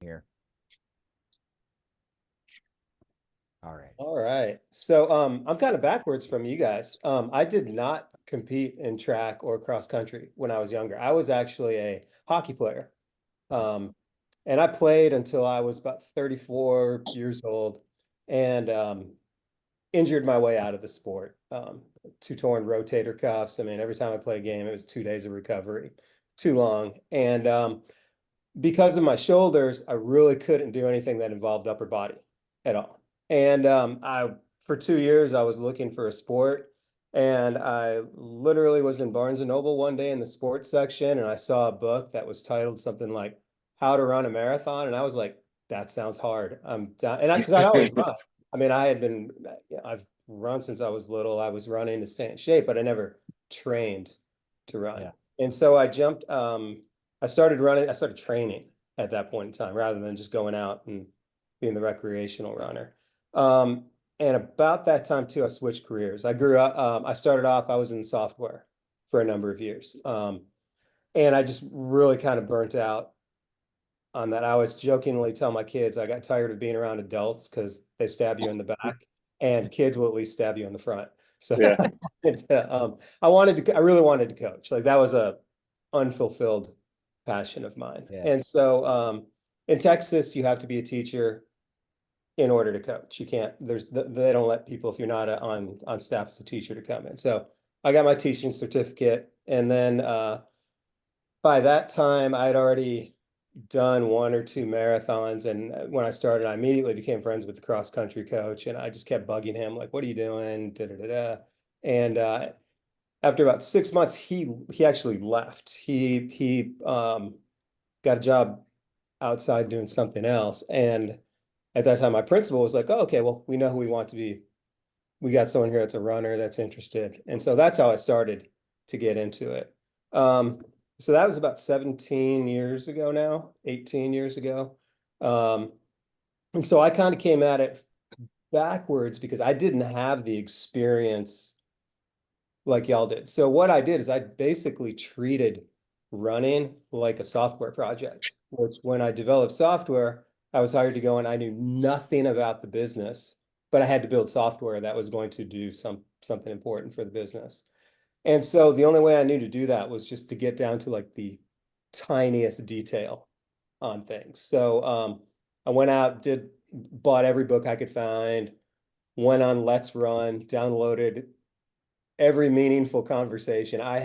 Here. All right. All right. So I'm kind of backwards from you guys. I did not compete in track or cross country when I was younger. I was actually a hockey player. Um, and I played until I was about 34 years old and injured my way out of the sport. Two torn rotator cuffs. I mean, every time I play a game, it was 2 days of recovery, too long. And because of my shoulders, I really couldn't do anything that involved upper body at all. And for 2 years, I was looking for a sport. And I literally was in Barnes and Noble one day in the sports section, and I saw a book that was titled something like How to Run a Marathon. And I was like, that sounds hard. I'm done. And because I'd always run. I mean, I've run since I was little. I was running to stay in shape, but I never trained to run. Yeah. And so I started running, I started training at that point in time rather than just going out and being the recreational runner. And about that time too, I switched careers. I grew up, I started off, I was in software for a number of years. And I just really kind of burnt out on that. I always jokingly tell my kids I got tired of being around adults because they stab you in the back, and kids will at least stab you in the front. So Yeah. I really wanted to coach. Like that was a unfulfilled passion of mine. Yeah. And so in Texas, you have to be a teacher in order to coach. You can't, they don't let people, if you're not on staff as a teacher, to come in. So I got my teaching certificate. And then by that time, I had already done one or two marathons. And when I started, I immediately became friends with the cross country coach. And I just kept bugging him, like, what are you doing? Da, da, da, da. And after about 6 months, he actually left. He got a job outside doing something else. And at that time, my principal was like, "Oh, okay, well, we know who we want to be. We got someone here that's a runner that's interested." And so that's how I started to get into it. So that was about 17 years ago now, 18 years ago. Um, and so I kind of came at it backwards because I didn't have the experience like y'all did. So what I did is I basically treated running like a software project, which when I developed software, I was hired to go and I knew nothing about the business, but I had to build software that was going to do something important for the business. And so the only way I knew to do that was just to get down to like the tiniest detail on things. So I went out, bought every book I could find, went on Let's Run, downloaded every meaningful conversation. I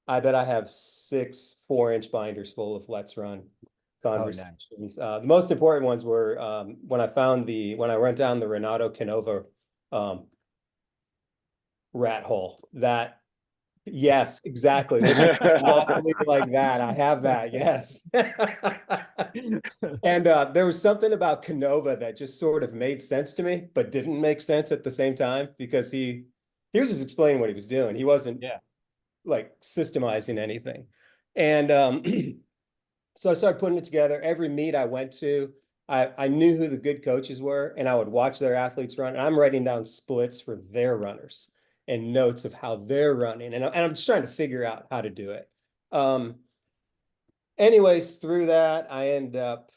bet I have 6 4-inch binders full of Let's Run conversations. The most important ones were when I went down the Renato Canova rat hole. Yes, exactly. Exactly like that. I have that. Yes. And there was something about Canova that just sort of made sense to me, but didn't make sense at the same time because he was just explaining what he was doing. He wasn't like systemizing anything. And so I started putting it together. Every meet I went to, I knew who the good coaches were, and I would watch their athletes run. And I'm writing down splits for their runners and notes of how they're running. And I'm just trying to figure out how to do it. Anyways, through that, I end up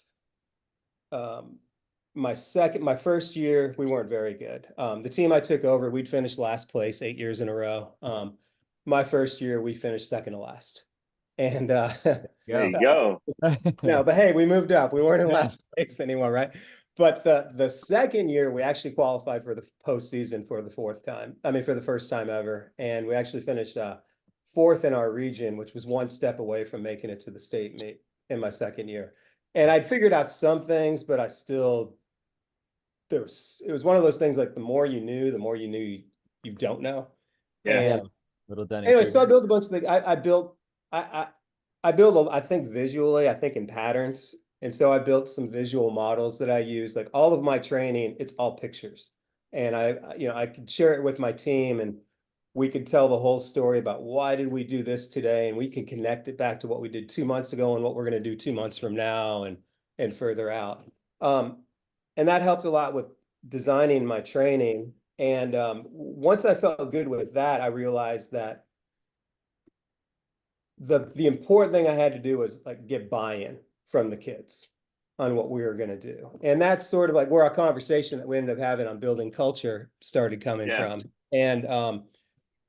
my first year, we weren't very good. The team I took over, we'd finished last place 8 years in a row. My first year, we finished second to last. And there you go. no, but hey, we moved up. We weren't in last place anymore, right? But the second year, we actually qualified for the postseason for the fourth time. I mean, for the first time ever. And we actually finished fourth in our region, which was one step away from making it to the state meet in my second year. And I'd figured out some things, but it was one of those things like the more you knew, you don't know. Yeah. And Little Dunning. anyway, so I built a bunch of things. I build, I think visually, I think in patterns. And so I built some visual models that I use, like all of my training, it's all pictures. And I could share it with my team and we could tell the whole story about why did we do this today? And we can connect it back to what we did 2 months ago and what we're going to do 2 months from now and further out. And that helped a lot with designing my training. And once I felt good with that, I realized that the important thing I had to do was like get buy-in from the kids. on what we were going to do. And that's sort of like where our conversation that we ended up having on building culture started coming from. And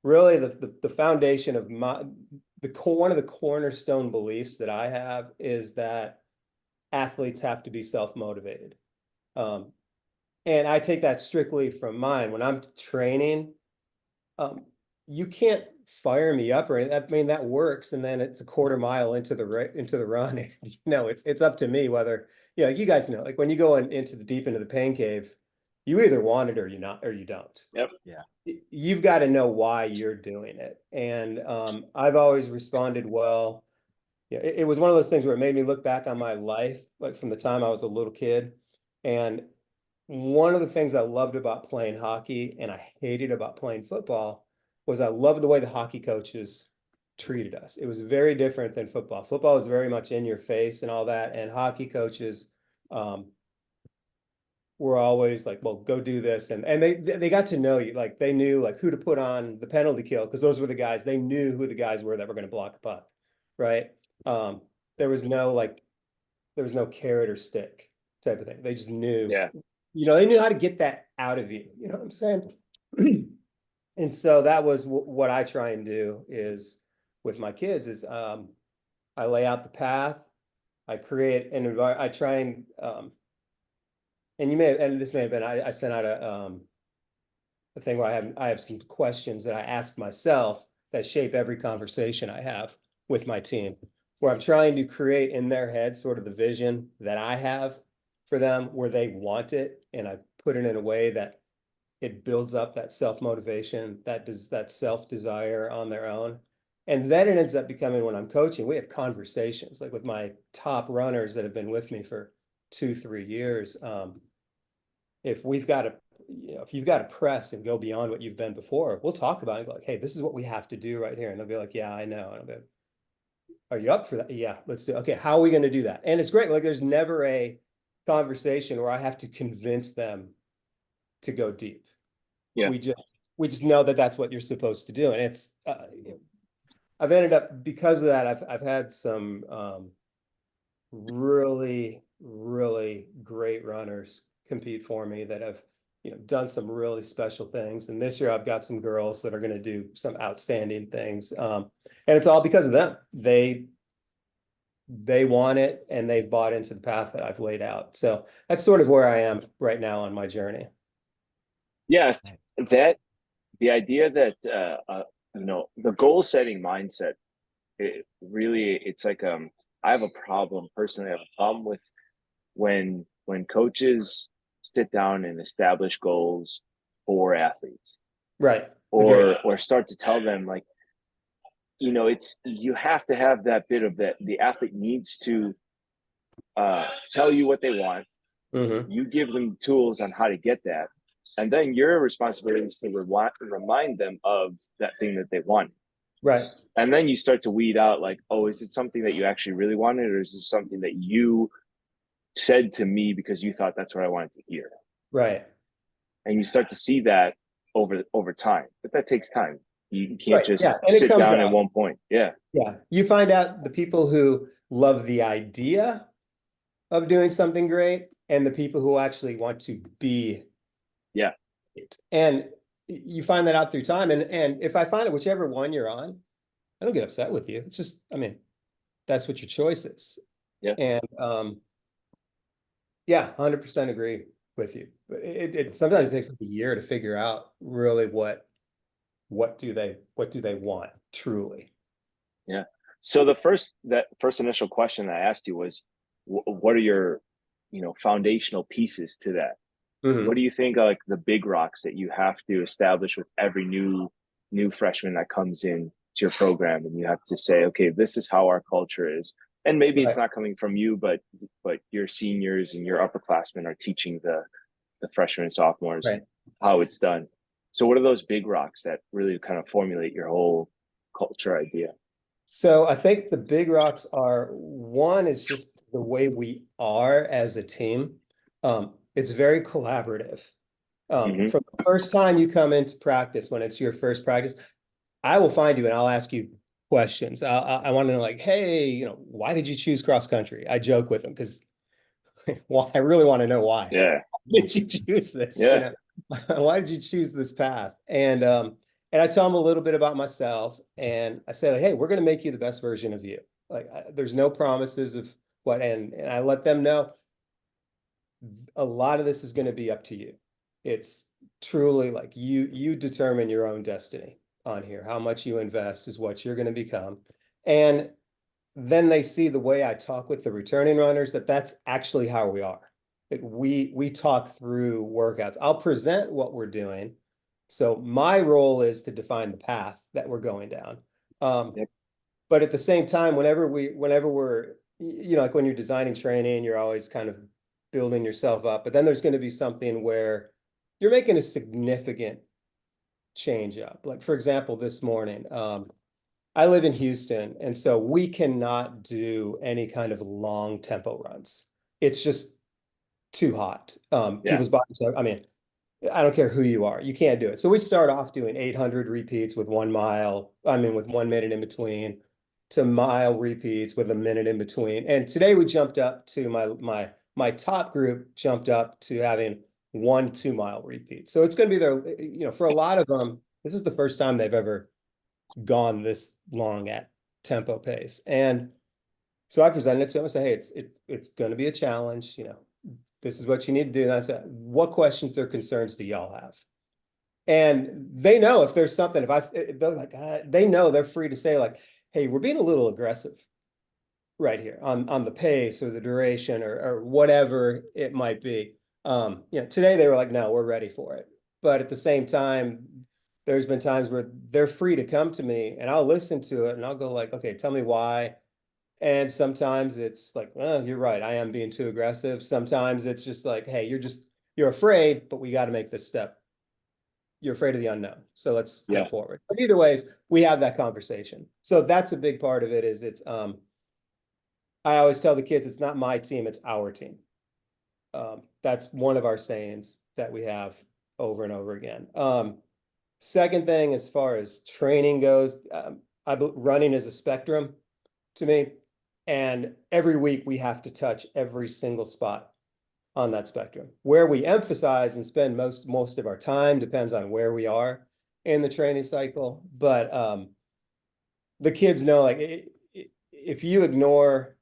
really the foundation of one of the cornerstone beliefs that I have is that athletes have to be self-motivated. And I take that strictly from mine. When I'm training, you can't fire me up or anything. I mean, that works. And then it's a quarter mile into the run. And, it's up to me whether, you guys know, like when you go into the deep into the pain cave, you either want it or you don't. Yep. Yeah. You've got to know why you're doing it. And I've always responded well. It was one of those things where it made me look back on my life, like from the time I was a little kid. And one of the things I loved about playing hockey and I hated about playing football was I loved the way the hockey coaches treated us. It was very different than football. Football was very much in your face and all that. And hockey coaches were always like, well, go do this. And they got to know you. Like they knew like who to put on the penalty kill because those were the guys. They knew who the guys were that were going to block a puck. Right. There was no carrot or stick type of thing. They just knew. Yeah. They knew how to get that out of you. You know what I'm saying? And so that was what I try and do is with my kids is I lay out the path. I create an environment. I try and this may have been, I sent out a thing where I have some questions that I ask myself that shape every conversation I have with my team, where I'm trying to create in their head sort of the vision that I have for them where they want it. And I put it in a way that it builds up that self-motivation, that self-desire on their own. And then it ends up becoming when I'm coaching, we have conversations like with my top runners that have been with me for 2-3 years. If you've got to press and go beyond what you've been before, we'll talk about it. Like, hey, this is what we have to do right here. And they'll be like, yeah, I know. And I'll be like, are you up for that? Yeah, let's do it. Okay, how are we going to do that? And it's great. Like there's never a conversation where I have to convince them to go deep. Yeah. We just know that that's what you're supposed to do. And it's, I've ended up, because of that, I've had some really, really great runners compete for me that have, done some really special things. And this year I've got some girls that are going to do some outstanding things. And it's all because of them. They want it and they've bought into the path that I've laid out. So that's sort of where I am right now on my journey. Yeah. The idea that, the goal setting mindset, it's like, I have a problem personally. I have a problem with when coaches sit down and establish goals for athletes. Right. Or start to tell them like, you have to have that bit of that. The athlete needs to tell you what they want. Mm-hmm. You give them tools on how to get that. And then your responsibility is to remind them of that thing that they want. Right. And then you start to weed out like, oh, is it something that you actually really wanted? Or is this something that you said to me because you thought that's what I wanted to hear? Right. And you start to see that over time, but that takes time. You can't Right. just Yeah. sit down at one point. Yeah. Yeah. You find out the people who love the idea of doing something great and the people who actually want to be. Yeah. It. And you find that out through time. And if I find it, whichever one you're on, I don't get upset with you. It's just, that's what your choice is. Yeah. And, 100% agree with you. But it sometimes takes like a year to figure out really what do they want truly. Yeah. So that first initial question I asked you was, what are your, foundational pieces to that? Mm-hmm. What do you think are like the big rocks that you have to establish with every new freshman that comes in to your program, and you have to say, okay, this is how our culture is. And maybe it's not coming from you, but your seniors and your upperclassmen are teaching the freshmen and sophomores how it's done. So what are those big rocks that really kind of formulate your whole culture idea? So I think the big rocks are, one is just the way we are as a team. It's very collaborative. From the first time you come into practice, when it's your first practice, I will find you and I'll ask you questions. I want to know like, hey, why did you choose cross country? I joke with them because Why? I really want to know why. Yeah. Why did you choose this? Yeah. Why did you choose this path? And I tell them a little bit about myself, and I say, like, hey, we're going to make you the best version of you. Like, there's no promises of what, and I let them know a lot of this is going to be up to you. It's truly like you determine your own destiny on here. How much you invest is what you're going to become. And then they see the way I talk with the returning runners, that's actually how we are. We talk through workouts. I'll present what we're doing. So my role is to define the path that we're going down. Yep. But at the same time, whenever we're, like when you're designing training, you're always kind of building yourself up. But then there's going to be something where you're making a significant change up. Like, for example, this morning, I live in Houston, and so we cannot do any kind of long tempo runs. It's just too hot. Yeah. People's bodies are, I mean, I don't care who you are, you can't do it. So we start off doing 800 repeats with 1 mile, with 1 minute in between, to mile repeats with a minute in between. And today we jumped up to my top group jumped up to having 1 2-mile repeat. So it's going to be there, for a lot of them, this is the first time they've ever gone this long at tempo pace. And so I presented it to them and said, hey, it's going to be a challenge. This is what you need to do. And I said, what questions or concerns do y'all have? And they know if there's something, if they're like, they know they're free to say, like, hey, we're being a little aggressive right here on the pace or the duration or whatever it might be. Today they were like, no, we're ready for it. But at the same time, there's been times where they're free to come to me and I'll listen to it and I'll go like, okay, tell me why. And sometimes it's like, oh, you're right, I am being too aggressive. Sometimes it's just like, hey, you're afraid, but we got to make this step. You're afraid of the unknown. So let's step forward. But either ways, we have that conversation. So that's a big part of it is I always tell the kids, it's not my team, it's our team. That's one of our sayings that we have over and over again. Second thing, as far as training goes, running is a spectrum to me. And every week we have to touch every single spot on that spectrum. Where we emphasize and spend most of our time depends on where we are in the training cycle. But the kids know, like, if you ignore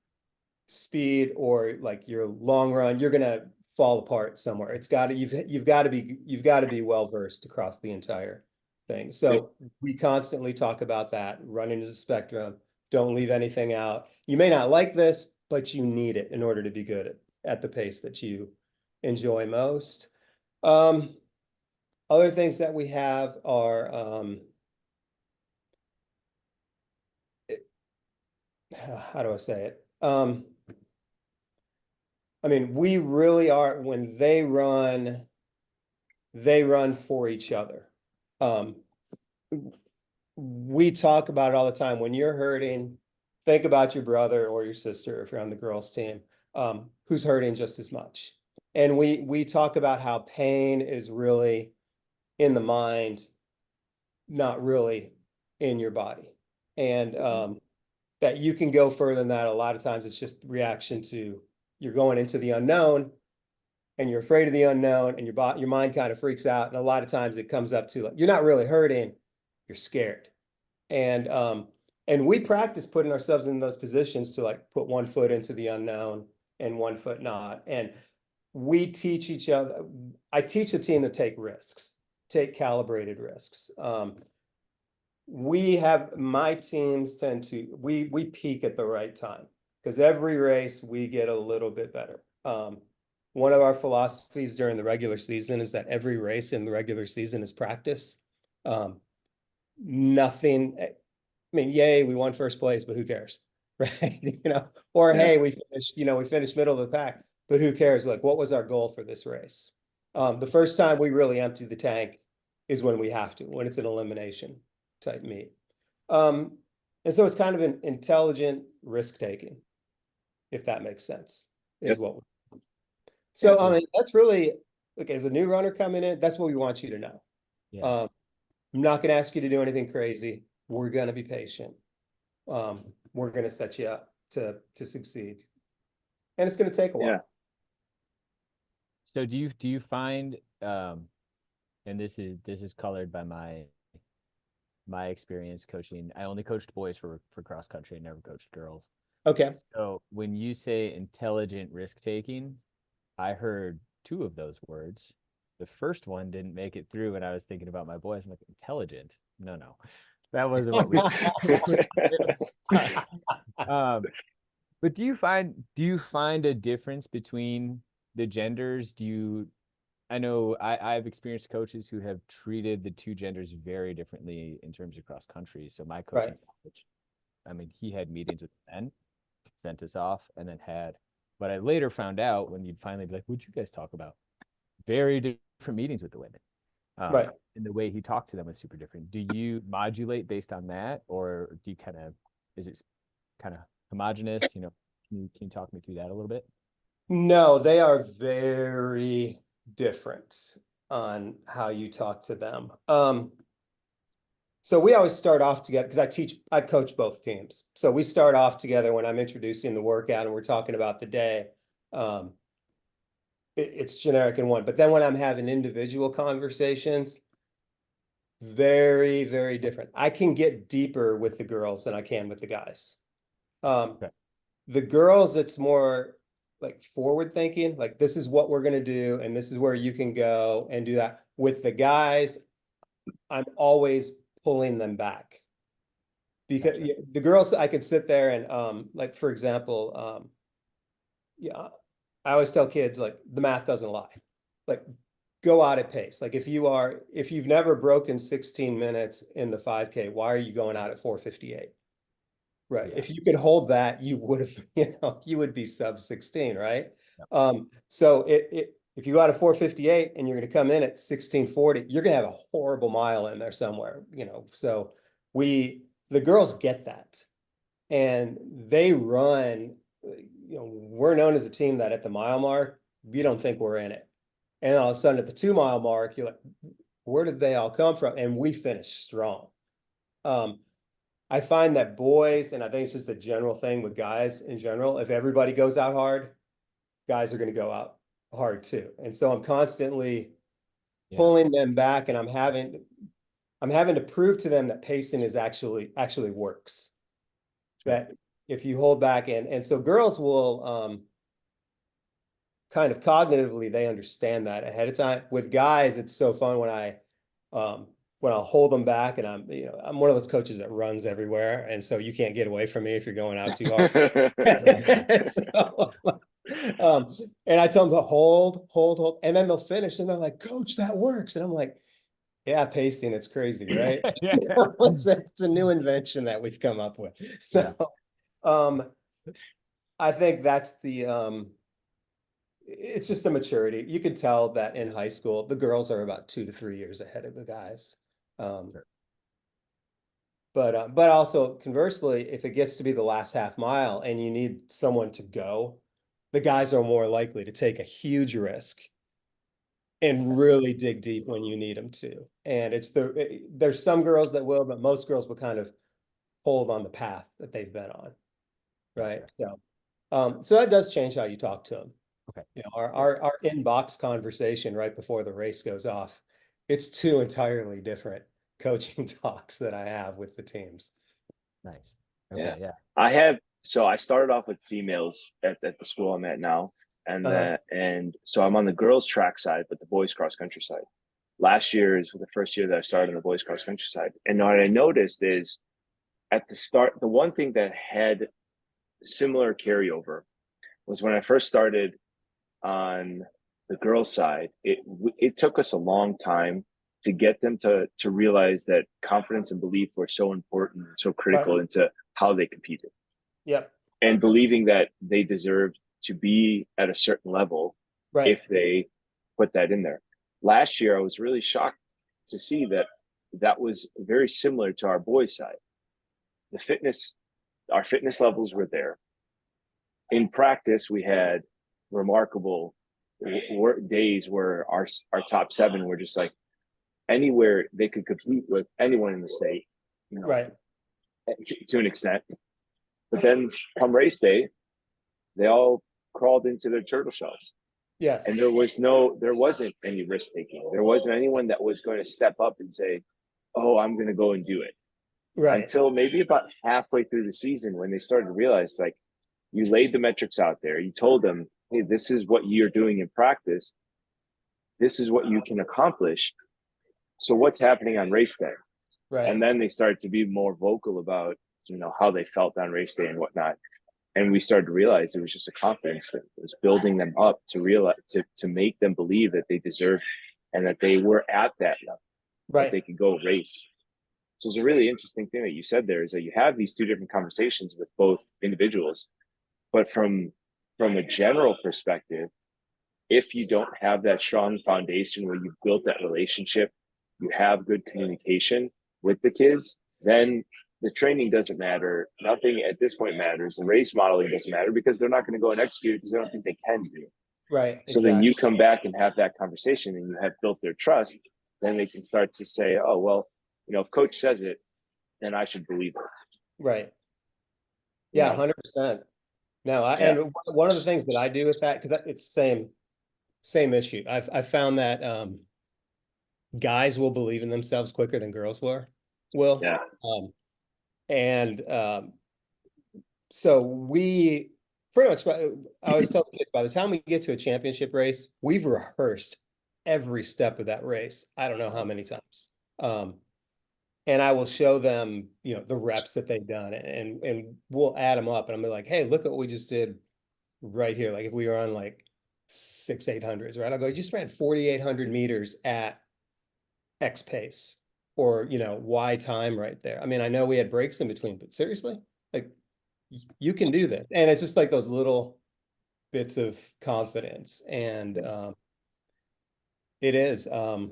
speed or like your long run, you're gonna fall apart somewhere. You've got to be well versed across the entire thing. So we constantly talk about that. Running is a spectrum. Don't leave anything out. You may not like this, but you need it in order to be good at the pace that you enjoy most. Other things that we have are how do I say it? We really are, when they run for each other. We talk about it all the time. When you're hurting, think about your brother or your sister, if you're on the girls' team, who's hurting just as much. And we talk about how pain is really in the mind, not really in your body. And that you can go further than that. A lot of times it's just reaction to, you're going into the unknown and you're afraid of the unknown and your mind kind of freaks out. And a lot of times it comes up to, like, you're not really hurting, you're scared. And we practice putting ourselves in those positions to, like, put 1 foot into the unknown and 1 foot not. And we teach each other. I teach the team to take risks, take calibrated risks. My teams tend to, we peak at the right time, because every race we get a little bit better. One of our philosophies during the regular season is that every race in the regular season is practice. Nothing, yay, we won first place, but who cares? Right? Or hey, we finished middle of the pack, but who cares? Like, what was our goal for this race? The first time we really empty the tank is when we have to, when it's an elimination type meet. And so it's kind of an intelligent risk taking, if that makes sense, is what we. So that's really, like, as a new runner coming in, that's what we want you to know. Yeah. I'm not going to ask you to do anything crazy. We're going to be patient. We're going to set you up to succeed, and it's going to take a while. So do you find and this is colored by my experience coaching. I only coached boys for cross country. I never coached girls. Okay. So when you say intelligent risk taking, I heard two of those words. The first one didn't make it through, and I was thinking about my boys. I'm like, intelligent? No, that wasn't what we. But do you find a difference between the genders? I know I've experienced coaches who have treated the two genders very differently in terms of cross country. So my coach Right. in college, I mean, he had meetings with men, sent us off, and then but I later found out when you'd finally be like, what'd you guys talk about? Very different meetings with the women. Right. And the way he talked to them was super different. Do you modulate based on that, or do you is it kind of homogenous? Can you talk me through that a little bit? No, they are very different on how you talk to them. So we always start off together because I coach both teams. So we start off together when I'm introducing the workout and we're talking about the day. It's generic in one, but then when I'm having individual conversations, very, very different. I can get deeper with the girls than I can with the guys. Okay. The girls, it's more like forward thinking, like this is what we're going to do and this is where you can go and do that. With the guys, I'm always pulling them back because Gotcha. the girls, I could sit there and like for example, yeah, I always tell kids like the math doesn't lie. Like go out at pace. Like if you've never broken 16 minutes in the 5K, why are you going out at 4:58? Right. Yeah. If you could hold that, you would have, you would be sub 16, right? Yep. So if you go out at 4:58 and you're going to come in at 16:40, you're going to have a horrible mile in there somewhere, So the girls get that and they run, we're known as a team that at the mile mark, we don't think we're in it. And all of a sudden at the 2 mile mark, you're like, where did they all come from? And we finished strong. I find that boys, and I think it's just a general thing with guys in general, if everybody goes out hard, guys are going to go out hard too. And so I'm constantly pulling them back and I'm having to prove to them that pacing is actually works. Sure. That if you hold back and so girls will kind of cognitively they understand that ahead of time. With guys, it's so fun when I'll hold them back and I'm one of those coaches that runs everywhere. And so you can't get away from me if you're going out too hard. So, and I tell them to hold. And then they'll finish and they're like, Coach, that works. And I'm like, yeah, pacing, it's crazy, right? Yeah. It's a new invention that we've come up with. So, I think that's it's just a maturity. You can tell that in high school, the girls are about 2 to 3 years ahead of the guys. Sure. But also conversely, if it gets to be the last half mile and you need someone to go, the guys are more likely to take a huge risk and really dig deep when you need them to. And there's some girls that will, but most girls will kind of hold on the path that they've been on. Right. So that does change how you talk to them. Okay. Our inbox conversation right before the race goes off, it's two entirely different coaching talks that I have with the teams. Nice. Okay, yeah. I started off with females at the school I'm at now. And so I'm on the girls track side, but the boys cross country side. Last year was the first year that I started on the boys cross country side. And what I noticed is at the start, the one thing that had similar carryover was when I first started on the girls side, it took us a long time to get them to realize that confidence and belief were so important, so critical into how they competed. Yep. And believing that they deserved to be at a certain level if they put that in there. Last year, I was really shocked to see that was very similar to our boys side. Our fitness levels were there. In practice, we had remarkable days where our top 7 were just like anywhere they could compete with anyone in the state, to an extent. But then come race day, they all crawled into their turtle shells. Yes. And there wasn't any risk taking. There wasn't anyone that was going to step up and say, oh, I'm going to go and do it. Right. Until maybe about halfway through the season, when they started to realize, like, you laid the metrics out there, you told them, hey, this is what you're doing in practice, this is what you can accomplish, so what's happening on race day? Right. And then they started to be more vocal about, how they felt on race day and whatnot. And we started to realize it was just a confidence that was building them up to realize, to make them believe that they deserved and that they were at that level, Right. that they could go race. So it's a really interesting thing that you said there, is that you have these two different conversations with both individuals, but from a general perspective, if you don't have that strong foundation where you've built that relationship, you have good communication with the kids, then the training doesn't matter. Nothing at this point matters. The race modeling doesn't matter because they're not going to go and execute because they don't think they can do it. Right. So exactly. then you come back and have that conversation and you have built their trust, then they can start to say, oh, well, if coach says it, then I should believe it. Right. Yeah, 100%. No, and one of the things that I do with that, because it's same issue. I've found that guys will believe in themselves quicker than girls will. Yeah. So we pretty much, I always tell the kids, by the time we get to a championship race, we've rehearsed every step of that race. I don't know how many times. And I will show them, the reps that they've done, and we'll add them up, and I'm like, hey, look at what we just did right here. Like if we were on like 800s, right? I'll go, you just ran 4,800 meters at X pace, or, Y time right there. I mean, I know we had breaks in between, but seriously, like you can do that. And it's just like those little bits of confidence. And it is, but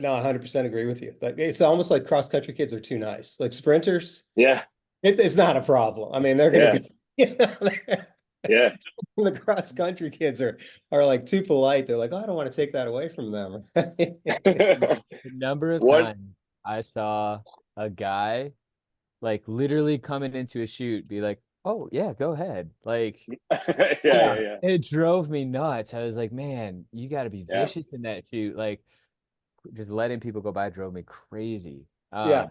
no, I 100% agree with you. Like it's almost like cross country kids are too nice. Like sprinters, it's not a problem. I mean, they're gonna yeah. The cross country kids are like too polite. They're like, oh, I don't want to take that away from them. The number of times I saw a guy like literally coming into a shoot be like, oh yeah, go ahead. Like it drove me nuts. I was like, man, you got to be vicious in that shoot. Like just letting people go by drove me crazy. Sorry,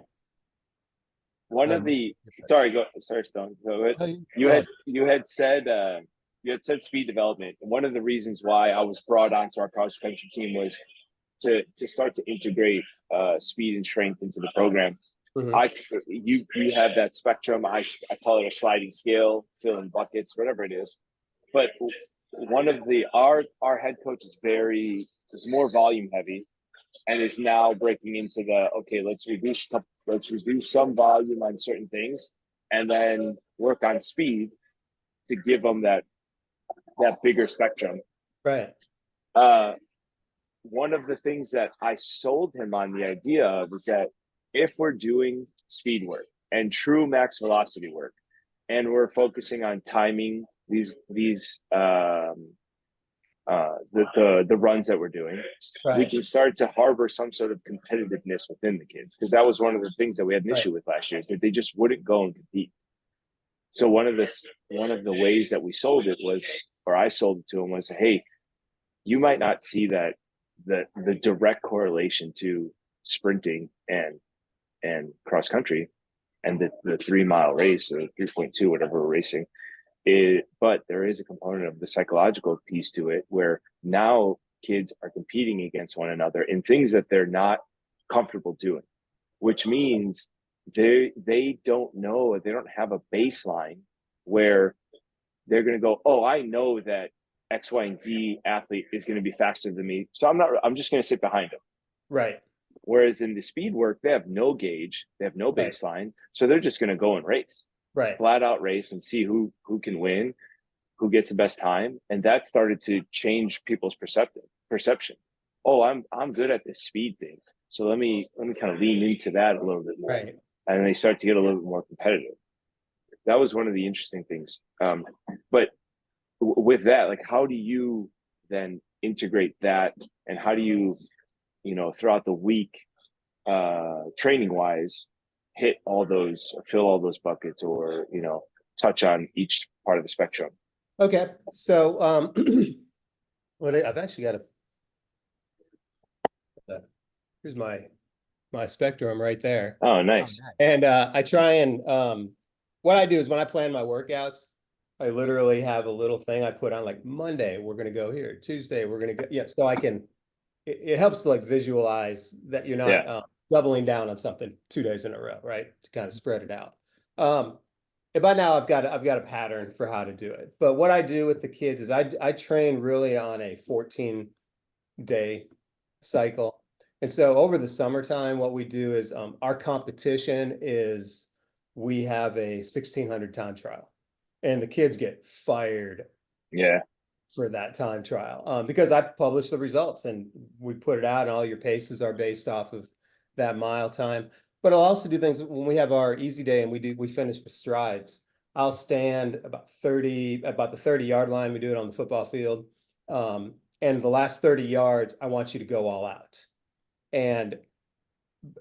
Stone. You had said speed development. One of the reasons why I was brought onto our cross country team was to start to integrate speed and strength into the program. You have that spectrum. I call it a sliding scale, fill in buckets, whatever it is. But one of our head coach is more volume heavy, and is now breaking into let's reduce some volume on certain things, and then work on speed to give them that bigger spectrum. Right. One of the things that I sold him on the idea of is that if we're doing speed work and true max velocity work, and we're focusing on timing the runs that we're doing, we can start to harbor some sort of competitiveness within the kids, because that was one of the things that we had an issue with last year, is that they just wouldn't go and compete. So one of the ways that we sold it was, or I sold it to them, was, hey, you might not see that the direct correlation to sprinting and cross country and the 3 mile race, or 3.2, whatever we're racing. But there is a component of the psychological piece to it, where now kids are competing against one another in things that they're not comfortable doing, which means they don't know, they don't have a baseline where they're going to go, oh, I know that X, Y, and Z athlete is going to be faster than me, so I'm just going to sit behind them. Right. Whereas in the speed work, they have no gauge, they have no baseline, so they're just going to go and race. Right. Flat out race and see who can win, who gets the best time. And that started to change people's perception. Oh, I'm good at this speed thing, so let me kind of lean into that a little bit more. Right. And they start to get a little bit more competitive. That was one of the interesting things. But with that, like, how do you then integrate that, and how do you throughout the week, training wise, fill all those buckets, or touch on each part of the spectrum? Okay, so I've actually got here's my spectrum right there. Oh, Oh, nice. nice. And I try and what I do is when I plan my workouts, I literally have a little thing I put on like Monday, we're gonna go here, Tuesday, we're gonna go, yeah, so I can it helps to like visualize that you're Yeah. not doubling down on something 2 days in a row, right? To kind of spread it out. And by now I've got a pattern for how to do it. But what I do with the kids is I train really on a 14-day cycle. And so over the summertime, what we do is our competition is we have a 1600 time trial, and the kids get fired Yeah. for that time trial because I publish the results and we put it out, and all your paces are based off of that mile time. But I'll also do things when we have our easy day and we finish with strides. I'll stand about the 30-yard line. We do it on the football field. And the last 30 yards, I want you to go all out. And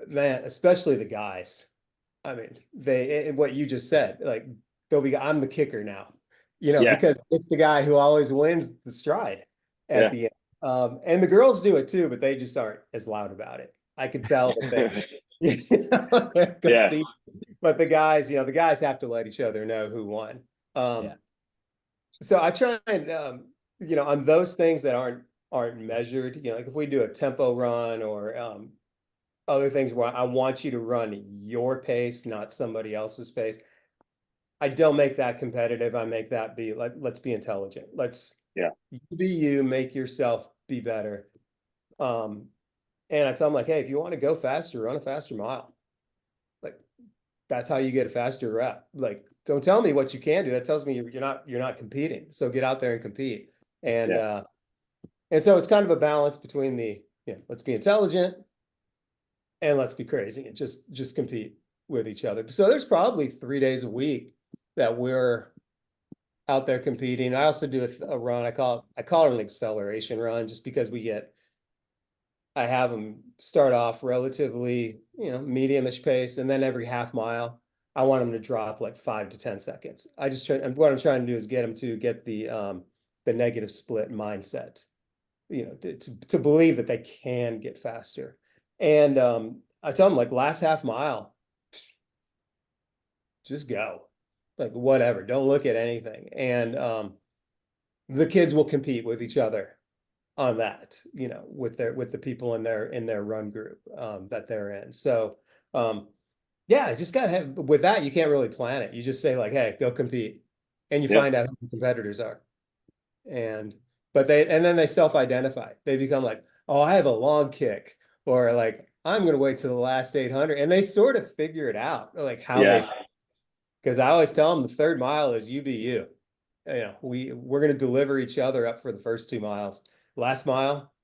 man, especially the guys. I mean, and what you just said, like I'm the kicker now, Yeah. because it's the guy who always wins the stride at Yeah. the end. And the girls do it too, but they just aren't as loud about it. I can tell that they're Yeah. competing. But the guys have to let each other know who won. Yeah. So I try and on those things that aren't measured, like if we do a tempo run or other things where I want you to run your pace, not somebody else's pace. I don't make that competitive. I make that let's be intelligent. Let's Yeah. be you, make yourself be better. And I tell them like, hey, if you want to go faster, run a faster mile. Like that's how you get a faster rep. Like, don't tell me what you can do. That tells me you're not competing. So get out there and compete. And Yeah. and so it's kind of a balance between let's be intelligent and let's be crazy and just compete with each other. So there's probably 3 days a week that we're out there competing. I also do a run. I call it an acceleration run just because I have them start off relatively, medium-ish pace, and then every half mile, I want them to drop like 5 to 10 seconds. And what I'm trying to do is get them to get the negative split mindset, to believe that they can get faster. And I tell them like last half mile, just go, like whatever, don't look at anything. And the kids will compete with each other on that, with the people in their run group that they're in. So yeah, just gotta have with that, you can't really plan it. You just say like, hey, go compete, and you Yeah. find out who the competitors are. And then they self-identify. They become like, oh, I have a long kick, or like I'm gonna wait till the last 800, and they sort of figure it out, like how Yeah. because I always tell them the third mile is you be you. We're gonna deliver each other up for the first 2 miles. Last mile,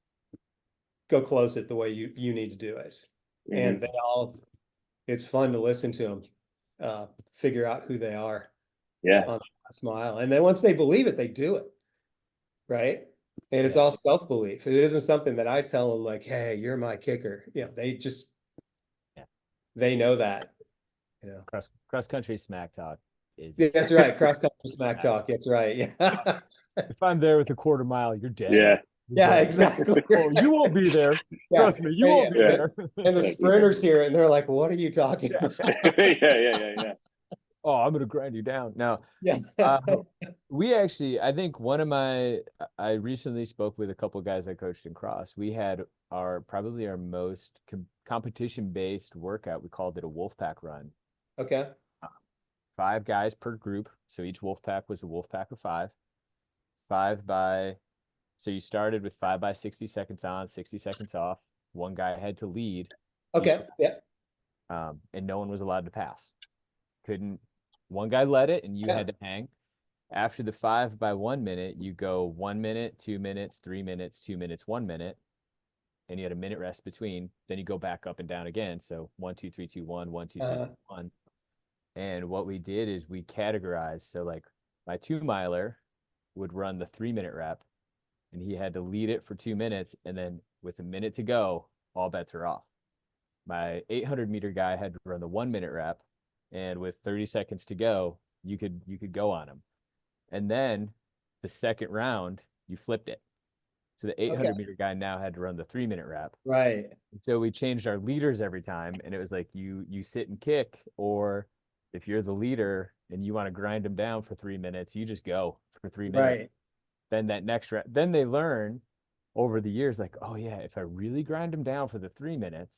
go close it the way you need to do it. Mhm. And it's fun to listen to them figure out who they are Yeah. on the last mile. And then once they believe it, they do it. Right. And it's Yeah. all self-belief. It isn't something that I tell them like, hey, you're my kicker. Yeah. They know that. Cross country smack talk is That's right. Cross country smack talk. That's right. Yeah. if I'm there with a quarter mile, you're dead. Yeah. You're Yeah, dead. exactly. Oh, you won't be there. Yeah. Trust me, you Yeah. won't be Yeah. there. And the Like, sprinters here, and they're like, what are you talking Yeah. about? yeah. Oh, I'm gonna grind you down. No, Yeah. uh, we actually, I think I recently spoke with a couple of guys I coached in cross. We had probably our most competition-based workout. We called it a wolf pack run. Okay. 5 guys per group. So each wolf pack was a wolf pack of five. So you started with 5 by 60 seconds on, 60 seconds off. One guy had to lead. Okay. Yeah. And no one was allowed to pass. One guy led it and you Yeah. had to hang. After the 5 by 1 minute, you go 1 minute, 2 minutes, 3 minutes, 2 minutes, 1 minute, and you had a minute rest between. Then you go back up and down again. So 1, 2, 3, 2, 1, 1, 2, 3, 2, 1. And what we did is we categorized. So like my 2 miler would run the 3 minute rep, and he had to lead it for 2 minutes, and then with a minute to go, all bets are off. My 800-meter guy had to run the 1 minute rep, and with 30 seconds to go, you could go on him. And then the second round, you flipped it. So the Okay. 800-meter guy now had to run the 3-minute rep. Right. So we changed our leaders every time, and it was like you sit and kick, or if you're the leader and you want to grind them down for 3 minutes, you just go for 3 minutes. Right. Then that next rep, then they learn over the years, like, oh yeah, if I really grind them down for the 3 minutes,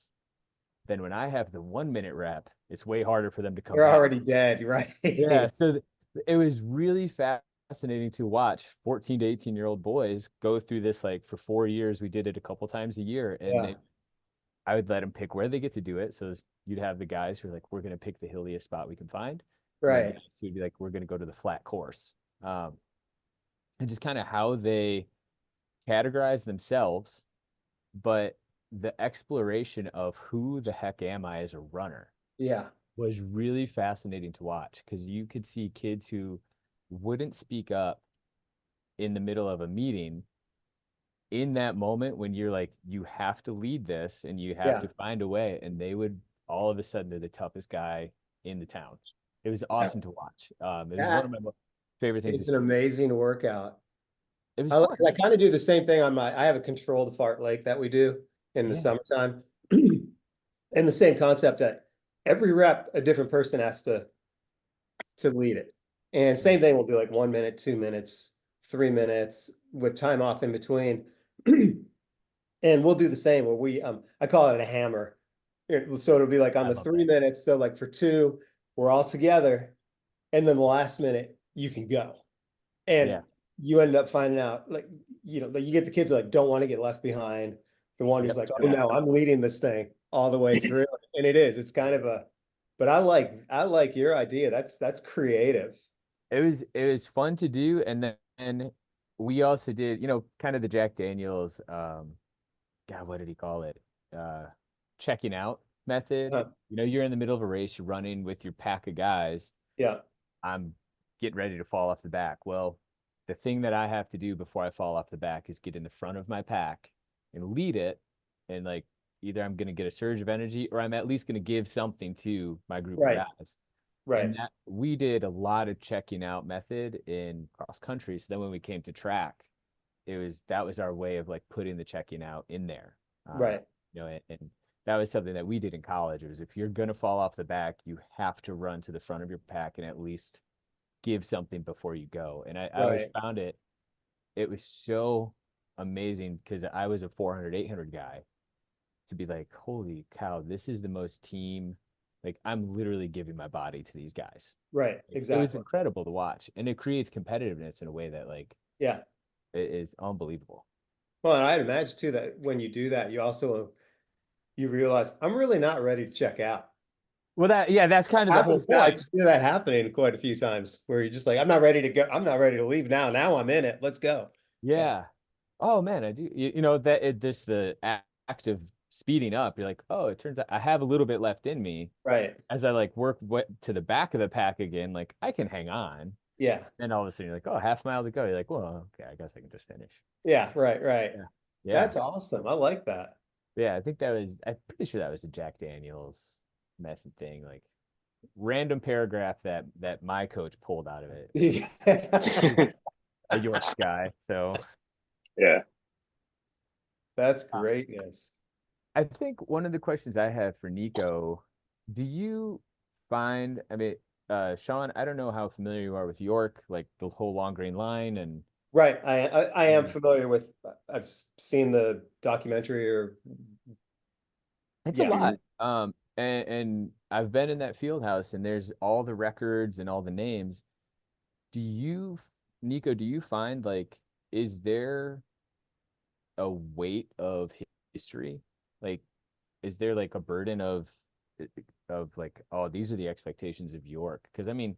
then when I have the 1-minute rep, it's way harder for them to come You're back. already dead, right? Yeah, so it was really fascinating to watch 14 to 18-year-old boys go through this. Like for 4 years, we did it a couple times a year, and Yeah. I would let them pick where they get to do it. So you'd have the guys who are like, we're going to pick the hilliest spot we can find. And then Right. guys who would be like, we're going to go to the flat course. And just kind of how they categorize themselves, but the exploration of who the heck am I as a runner Yeah. was really fascinating to watch, because you could see kids who wouldn't speak up in the middle of a meeting in that moment when you're like, you have to lead this and you have Yeah. to find a way. And they would all of a sudden, they're the toughest guy in the town. It was Yeah. awesome to watch. It was one That of my favorite things is to an see. amazing workout. It was I, fun. I kind of do the same thing on I have a controlled fart lake that we do in the Yeah. summertime. And the same concept that every rep, a different person has to lead it. And same thing, we'll do like 1 minute, 2 minutes, 3 minutes with time off in between. And we'll do the same where I call it a hammer. So it'll be like on I the love 3 minutes. So like for 2, we're all together. And then the last minute you can go. that. And Yeah. you end up finding out like, like you get the kids that like don't want to get left behind. The one who's Yep. like, oh no, I'm leading this thing all the way through. And it's kind of but I like your idea. That's creative. It was fun to do. And we also did, kind of the Jack Daniels, God, what did he call it? Uh, Checking out method. Uh, You're in the middle of a race, you're running with your pack of guys. yeah, I'm getting ready to fall off the back. Well, the thing that I have to do before I fall off the back is get in the front of my pack and lead it. And like, either I'm going to get a surge of energy, or I'm at least going to give something to my group of right, guys. right, And that we did a lot of checking out method in cross country. So then when we came to track, that was our way of like putting the checking out in there. right, And that was something that we did in college. It was, if you're gonna fall off the back, you have to run to the front of your pack and at least give something before you go. And I always right, found it was so amazing, because I was a 400, 800 guy, to be like, holy cow, this is the most team. Like, I'm literally giving my body to these guys. right, It was exactly. incredible to watch, and it creates competitiveness in a way that like Yeah. it is unbelievable. Well, and I'd imagine too that when you do that, you realize I'm really not ready to check out. Well, that's kind of the whole Happens now. I point. can see that happening quite a few times where you're just like, I'm not ready to go. I'm not ready to leave now. Now I'm in it. Let's go. Yeah. Yeah. Oh man, I do. You know that this the act of speeding up. You're like, oh, it turns out I have a little bit left in me. Right. As I like work to the back of the pack again, like I can hang on. Yeah. And all of a sudden you're like, oh, half mile to go. You're like, well, okay, I guess I can just finish. Yeah. Right. Right. Yeah. Yeah. That's awesome. I like that. Yeah. I'm pretty sure that was a Jack Daniels method thing. Like, random paragraph that my coach pulled out of it. Yeah. A York guy. So Yeah. That's greatness. I think one of the questions I have for Nico, do you find, I mean, Shawn, I don't know how familiar you are with York, like the whole Long Green Line, and Right. I am familiar with, I've seen the documentary or it's a yeah. lot. And I've been in that field house, and there's all the records and all the names. Do you, Nico, do you find like, is there a weight of history? Like, is there like a burden of like, oh, these are the expectations of York? Because I mean,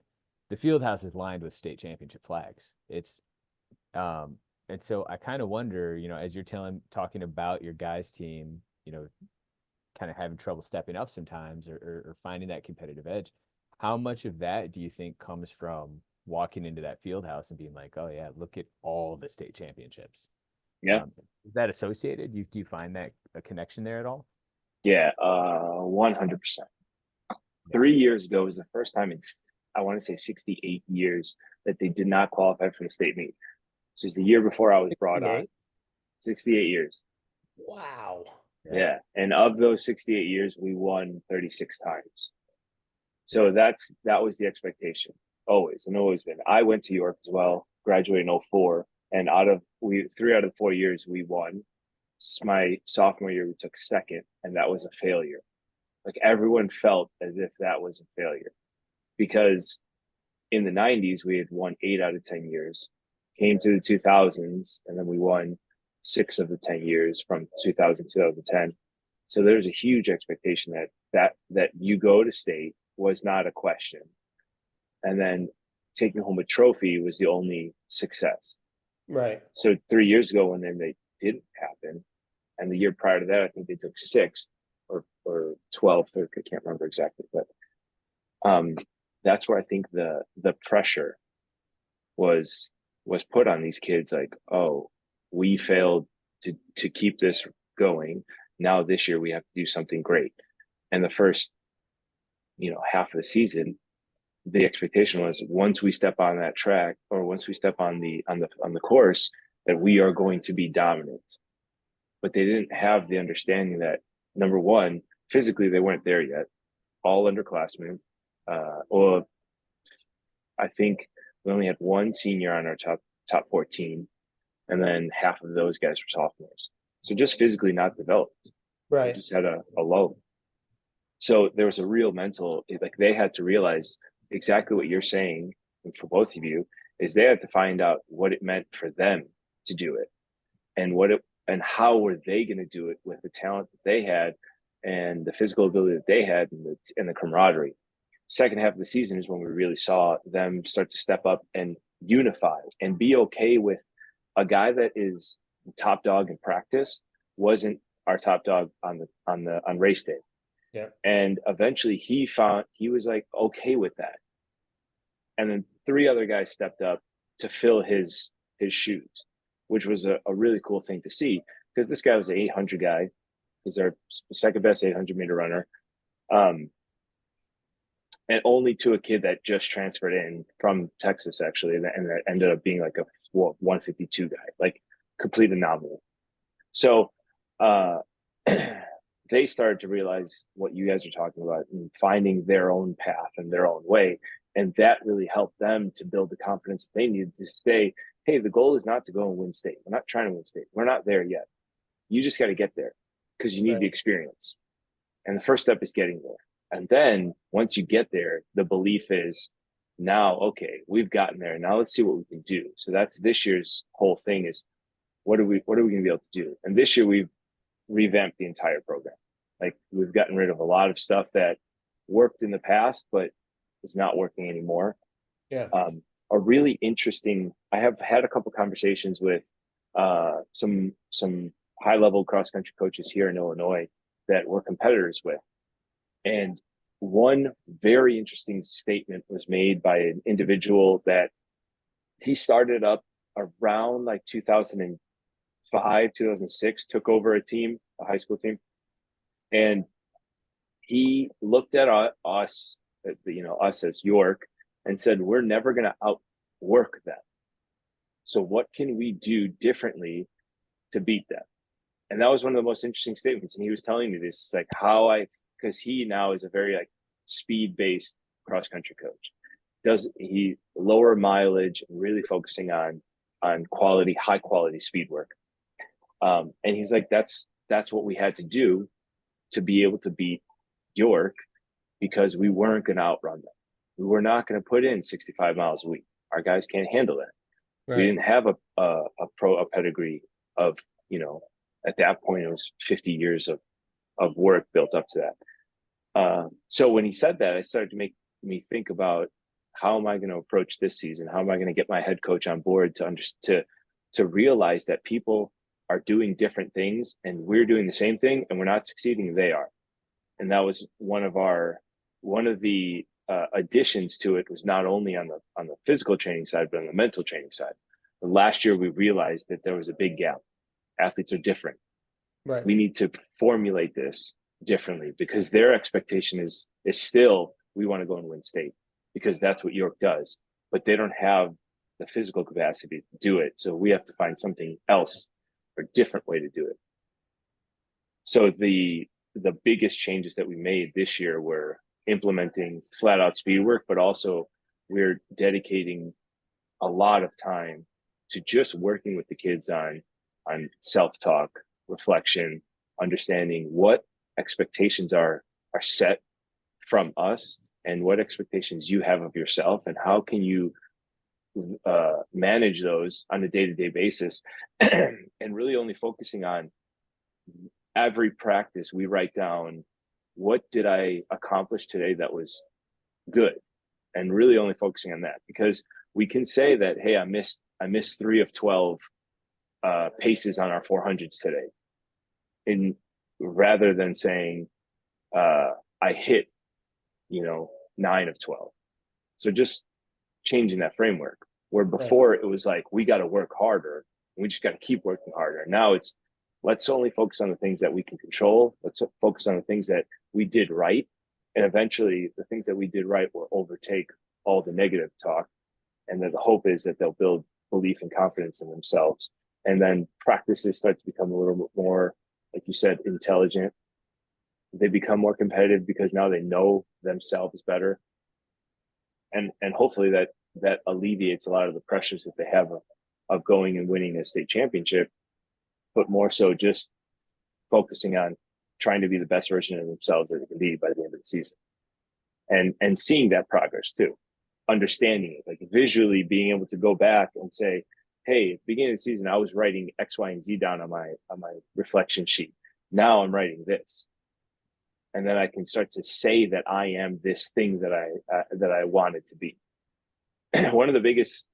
the field house is lined with state championship flags. Um, and so I kind of wonder, as you're talking about your guys' team, kind of having trouble stepping up sometimes, or finding that competitive edge. How much of that do you think comes from walking into that field house and being like, oh yeah, look at all the state championships? Yeah. Is that associated? Do you find that a connection there at all? Yeah. 100%. 3 years ago was the first time in, I want to say 68 years, that they did not qualify for the state meet. So it's the year before I was brought on. 68? 68 years. Wow. Yeah. And of those 68 years, we won 36 times. So that was the expectation, always and always been. I went to York as well, graduated in 04, and 3 out of 4 years we won. My sophomore year we took second, and that was a failure. Like everyone felt as if that was a failure, because in the 90s we had won 8 out of 10 years, came to the 2000s, and then we won 6 of the 10 years from 2000 to 2010. So there's a huge expectation that you go to state was not a question, and then taking home a trophy was the only success. Right. So 3 years ago, when then they didn't happen, and the year prior to that, I think they took 6th or 12th, or I can't remember exactly, but that's where I think the pressure was put on these kids. Like, oh, we failed to keep this going. Now this year we have to do something great. And the first, half of the season, the expectation was once we step on that track, or once we step on the course, that we are going to be dominant. But they didn't have the understanding that, number one, physically they weren't there yet, all underclassmen. Well, I think we only had one senior on our top 14, and then half of those guys were sophomores. So just physically not developed. Right. They just had a low. So there was a real mental, like they had to realize exactly what you're saying, and for both of you, is they had to find out what it meant for them to do it, and how were they going to do it with the talent that they had and the physical ability that they had, and the camaraderie. Second half of the season is when we really saw them start to step up and unify and be okay with a guy that is the top dog in practice wasn't our top dog on race day. Yeah. And eventually he was like okay with that. And then 3 other guys stepped up to fill his shoes, which was a really cool thing to see, because this guy was an 800 guy. He's our second best 800 meter runner. And only to a kid that just transferred in from Texas, actually, and that ended up being like a 152 guy, like complete anomaly. So they started to realize what you guys are talking about, and finding their own path and their own way. And that really helped them to build the confidence they needed to say, hey, the goal is not to go and win state. We're not trying to win state. We're not there yet. You just got to get there, because you need the experience. And the first step is getting there. And then once you get there, the belief is now, okay, we've gotten there. Now let's see what we can do. So that's this year's whole thing, is what are we going to be able to do? And this year we've revamped the entire program. Like, we've gotten rid of a lot of stuff that worked in the past, but is not working anymore. Yeah. A really interesting, I have had a couple conversations with some high level cross country coaches here in Illinois that we're competitors with. And one very interesting statement was made by an individual that he started up around like 2005, 2006, took over a team, a high school team. And he looked at us, us as York, and said, we're never going to outwork them. So what can we do differently to beat them? And that was one of the most interesting statements. And he was telling me this, like because he now is a very like speed-based cross-country coach. He lower mileage and really focusing on quality, high quality speed work. And he's like, that's what we had to do to be able to beat York, because we weren't going to outrun them. We were not going to put in 65 miles a week. Our guys can't handle that. Right. We didn't have a pedigree of, at that point it was 50 years of work built up to that. So when he said that, it started to make me think about, how am I going to approach this season? How am I going to get my head coach on board to realize that people are doing different things, and we're doing the same thing, and we're not succeeding, they are. And that was one of the additions to it, was not only on the physical training side, but on the mental training side. But last year we realized that there was a big gap. Athletes are different. Right. We need to formulate this differently, because their expectation is still, we want to go and win state, because that's what York does. But they don't have the physical capacity to do it. So we have to find something else or different way to do it. So the biggest changes that we made this year were implementing flat out speed work, but also we're dedicating a lot of time to just working with the kids on self-talk, reflection, understanding what expectations are set from us and what expectations you have of yourself, and how can you manage those on a day-to-day basis. And really only focusing on every practice, we write down, what did I accomplish today that was good, and really only focusing on that, because we can say that, hey, I missed 3 of 12 paces on our 400s today, in rather than saying I hit 9 of 12. So just changing that framework, where before it was like, we got to work harder and we just got to keep working harder. Now it's, let's only focus on the things that we can control. Let's focus on the things that we did right. And eventually the things that we did right will overtake all the negative talk. And then the hope is that they'll build belief and confidence in themselves. And then practices start to become a little bit more, like you said, intelligent. They become more competitive because now they know themselves better. And hopefully that alleviates a lot of the pressures that they have of going and winning a state championship, but more so just focusing on trying to be the best version of themselves that they can be by the end of the season. And seeing that progress too, understanding it, like visually being able to go back and say, hey, at the beginning of the season, I was writing X, Y, and Z down on my reflection sheet. Now I'm writing this. And then I can start to say that I am this thing that I wanted to be. One of the biggest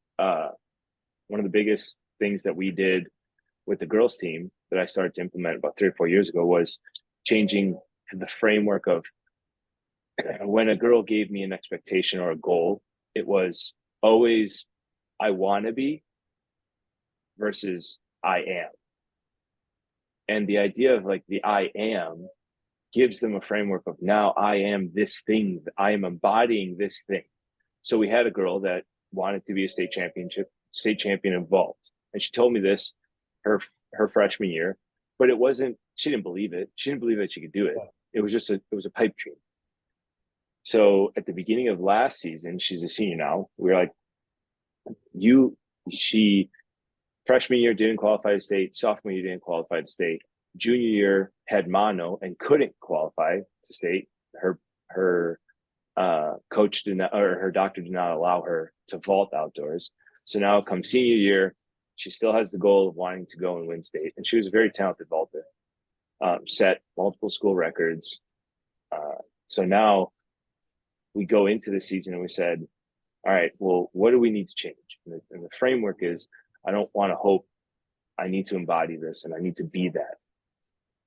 things that we did with the girls team that I started to implement about 3 or 4 years ago was changing the framework of, when a girl gave me an expectation or a goal, it was always I want to be versus I am. And the idea of like the I am gives them a framework of, now I am this thing, I am embodying this thing. So we had a girl that wanted to be a state champion in vault. And she told me this her freshman year, but it wasn't, she didn't believe it. She didn't believe that she could do it. It was just it was a pipe dream. So at the beginning of last season, she's a senior now. We were like, she freshman year didn't qualify to state, sophomore year didn't qualify to state, junior year had mono and couldn't qualify to state. Her coach did not, or her doctor did not allow her to vault outdoors. So now come senior year, she still has the goal of wanting to go and win state. And she was a very talented vaulter, set multiple school records. So now we go into the season and we said, all right, well, what do we need to change? And the framework is, I don't want to hope, I need to embody this and I need to be that.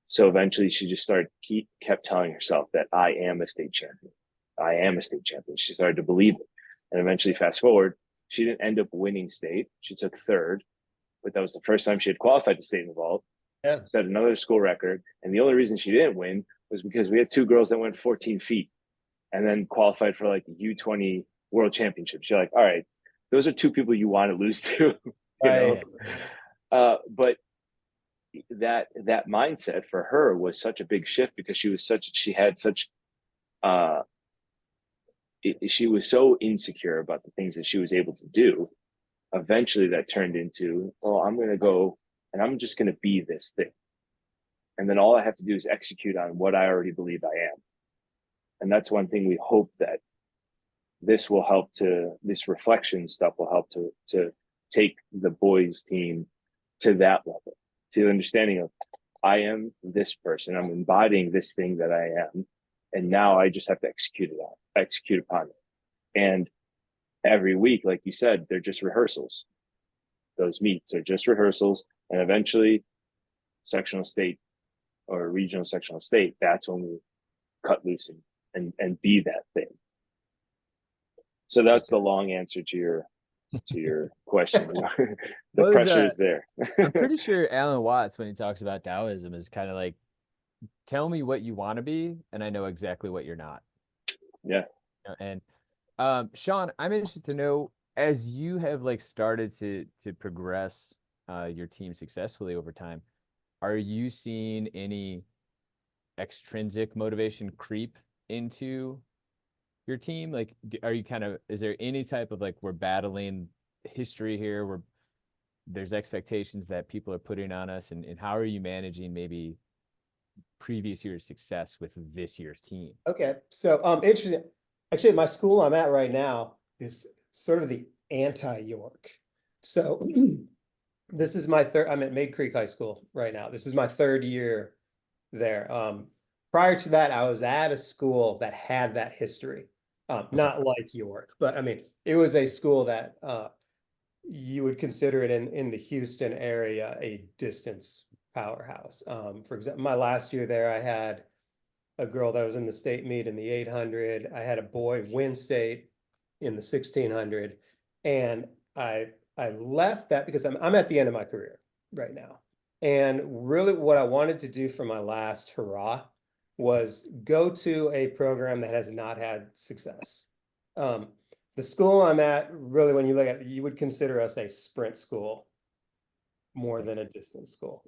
So eventually she just kept telling herself that I am a state champion. I am a state champion. She started to believe it. And eventually, fast forward, she didn't end up winning state. She took third, but that was the first time she had qualified to state in the vault. Yeah. Set another school record. And the only reason she didn't win was because we had 2 girls that went 14 feet and then qualified for like the U20 World Championships. You're like, all right, those are 2 people you want to lose to. But that mindset for her was such a big shift, because she was so insecure about the things that she was able to do. Eventually that turned into, oh, I'm going to go and I'm just going to be this thing. And then all I have to do is execute on what I already believe I am. And that's one thing we hope that this reflection stuff will help to take the boys team to that level, to the understanding of, I am this person, I'm embodying this thing that I am. And now I just have to execute upon it. And every week, like you said, they're just rehearsals. Those meets are just rehearsals. And eventually sectional state or regional sectional state, that's when we cut loose and be that thing. So that's the long answer to your question. The pressure is there. I'm pretty sure Alan Watts, when he talks about Taoism, is kind of like, tell me what you want to be, and I know exactly what you're not. Yeah. And Shawn, I'm interested to know, as you have like started to progress your team successfully over time, are you seeing any extrinsic motivation creep into your team? Like, are you kind of, is there any type of like, we're battling history here, where there's expectations that people are putting on us, and how are you managing maybe previous year's success with this year's team? Okay, so interesting. Actually, my school I'm at right now is sort of the anti-York. So this is my third, I'm at Maid Creek High School right now. This is my third year there. Prior to that, I was at a school that had that history. Okay. Not like York, but I mean, it was a school that you would consider it in the Houston area a distance powerhouse. For example, my last year there, I had a girl that was in the state meet in the 800. I had a boy win state in the 1600, and I left that because I'm at the end of my career right now. And really what I wanted to do for my last hurrah was go to a program that has not had success. The school I'm at, really, when you look at it, you would consider us a sprint school more than a distance school.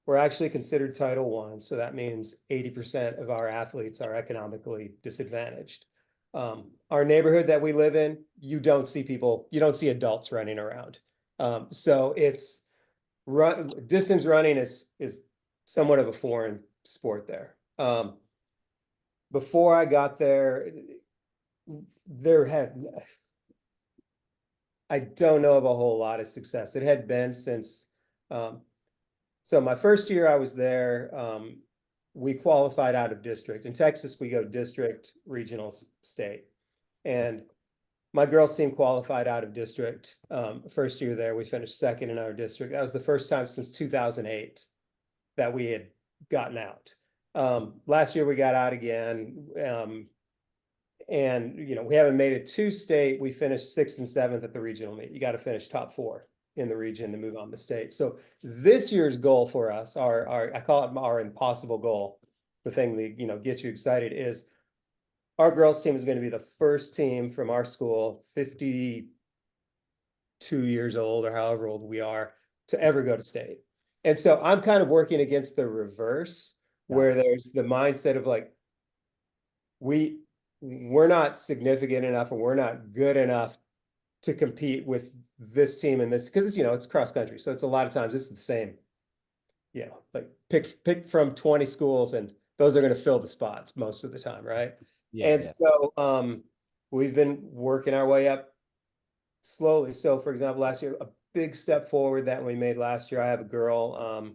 We're actually considered Title I, so that means 80% of our athletes are economically disadvantaged. Our neighborhood that we live in, you don't see adults running around. So it's distance running is somewhat of a foreign sport there. Before I got there, I don't know of a whole lot of success. It had been since so my first year I was there, we qualified out of district. In Texas, we go district, regional, state. And my girls team qualified out of district. First year there, we finished second in our district. That was the first time since 2008 that we had gotten out. Last year we got out again. And we haven't made it to state. We finished 6th and 7th at the regional meet. You got to finish top 4 in the region to move on to state. So this year's goal for us, I call it our impossible goal, the thing that gets you excited, is our girls team is going to be the first team from our school, 52 years old or however old we are, to ever go to state. And so I'm kind of working against the reverse, where there's the mindset of like, we're not significant enough and we're not good enough to compete with this team and this, because it's cross country. So it's a lot of times it's the same, like pick from 20 schools and those are going to fill the spots most of the time. Right. Yeah. And so we've been working our way up slowly. So for example, last year, a big step forward that we made last year, I have a girl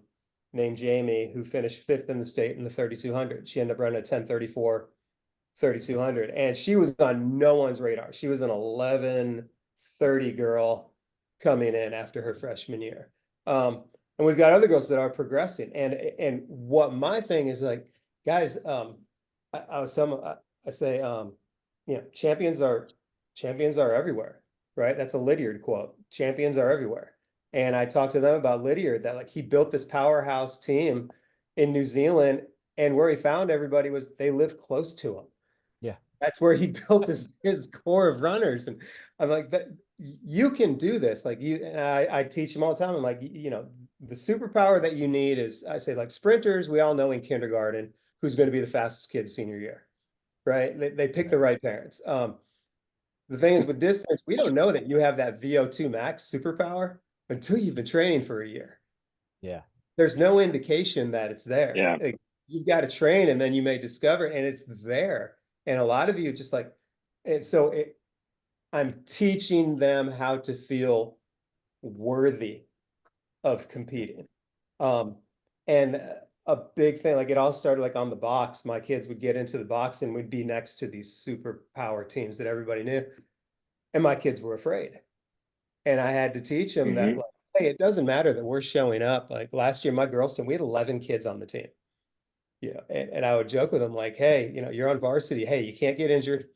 named Jamie who finished 5th in the state in the 3200. She ended up running a 10:34 3200, and she was on no one's radar. She was an 11:30 girl coming in after her freshman year. And we've got other girls that are progressing. And what my thing is like, guys, I say, champions are everywhere, right? That's a Lydiard quote. Champions are everywhere. And I talked to them about Lydiard, that like he built this powerhouse team in New Zealand, and where he found everybody was they lived close to him. Yeah. That's where he built his core of runners. And I'm like, that you can do this. Like and I teach them all the time. I'm like, the superpower that you need is, I say, like sprinters, we all know in kindergarten who's going to be the fastest kid senior year, right? They pick the right parents. The thing is with distance, we don't know that you have that VO2 max superpower until you've been training for a year. Yeah. There's no indication that it's there. Yeah. Like, you've got to train and then you may discover it, and it's there. And a lot of you just like, and so I'm teaching them how to feel worthy of competing. And a big thing, like it all started like on the box. My kids would get into the box and we'd be next to these superpower teams that everybody knew. And my kids were afraid. And I had to teach them that, like, hey, it doesn't matter that we're showing up. Like last year, my girls team, we had 11 kids on the team. And I would joke with them like, hey, you're on varsity. Hey, you can't get injured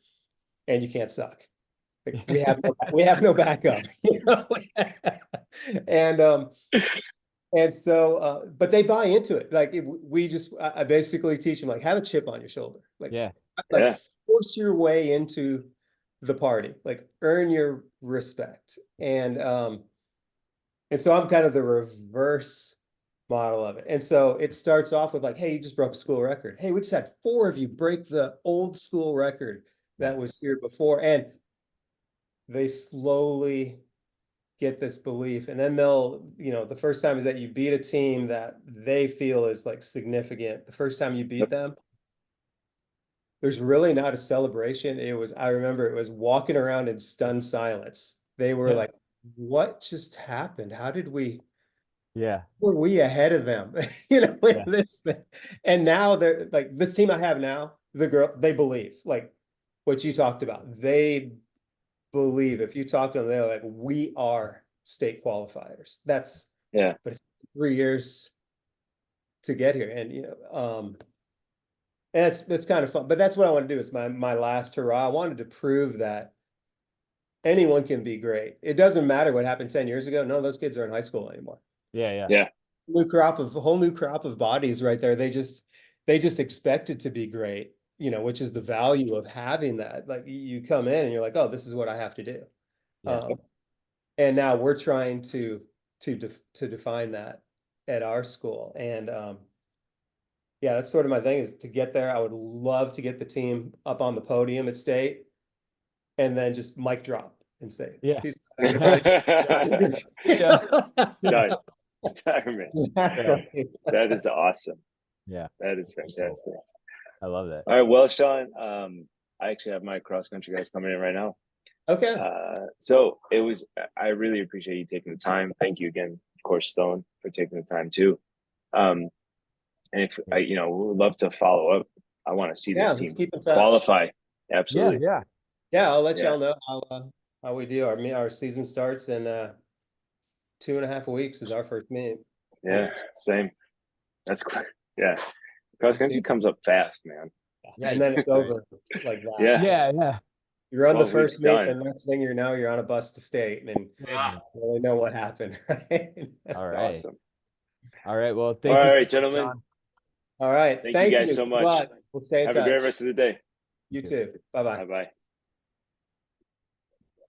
and you can't suck. Like, we have no backup, and so, but they buy into it. Like I basically teach them like, have a chip on your shoulder, like, Yeah. like force your way into the party, like earn your respect. And so I'm kind of the reverse model of it. And so it starts off with like, hey, you just broke a school record. Hey, we just had 4 of you break the old school record that was here before. And they slowly get this belief. And then they'll, the first time is that you beat a team that they feel is like significant. The first time you beat them, there's really not a celebration. I remember it was walking around in stunned silence. They were like, what just happened? How did were we ahead of them? With this thing. And now they're like, this team I have now, they believe like what you talked about. They believe if you talk to them, they're like, we are state qualifiers. But it's 3 years to get here. And, and that's kind of fun, but that's what I want to do. It's my last hurrah. I wanted to prove that anyone can be great. It doesn't matter what happened 10 years ago. None of those kids are in high school anymore. Yeah. Whole new crop of bodies right there. They just expect it to be great, which is the value of having that. Like you come in and you're like, oh, this is what I have to do. And now we're trying to define that at our school. And yeah, that's sort of my thing, is to get there. I would love to get the team up on the podium at state and then just mic drop and say, peace out, everybody. Done. Retirement. That is awesome. Yeah. That is fantastic. I love that. All right. Well, Shawn, I actually have my cross country guys coming in right now. Okay. So I really appreciate you taking the time. Thank you again, of course, Stone, for taking the time too. And if I, would love to follow up. I want to see this team qualify. Absolutely. Yeah. I'll let y'all know how we do. Our season starts in 2.5 weeks is our first meet. Yeah, same. That's great. Yeah, cross country comes up fast, man. Yeah, and then it's over like that. Yeah. You're on the first meet, and next thing you're on a bus to state, and you really know what happened, right? All right. Awesome. All right. Well, thank you. All right, gentlemen. Shawn. All right. Thank you guys so much. We'll stay in touch. Have a great rest of the day. You too. Bye-bye. Bye-bye.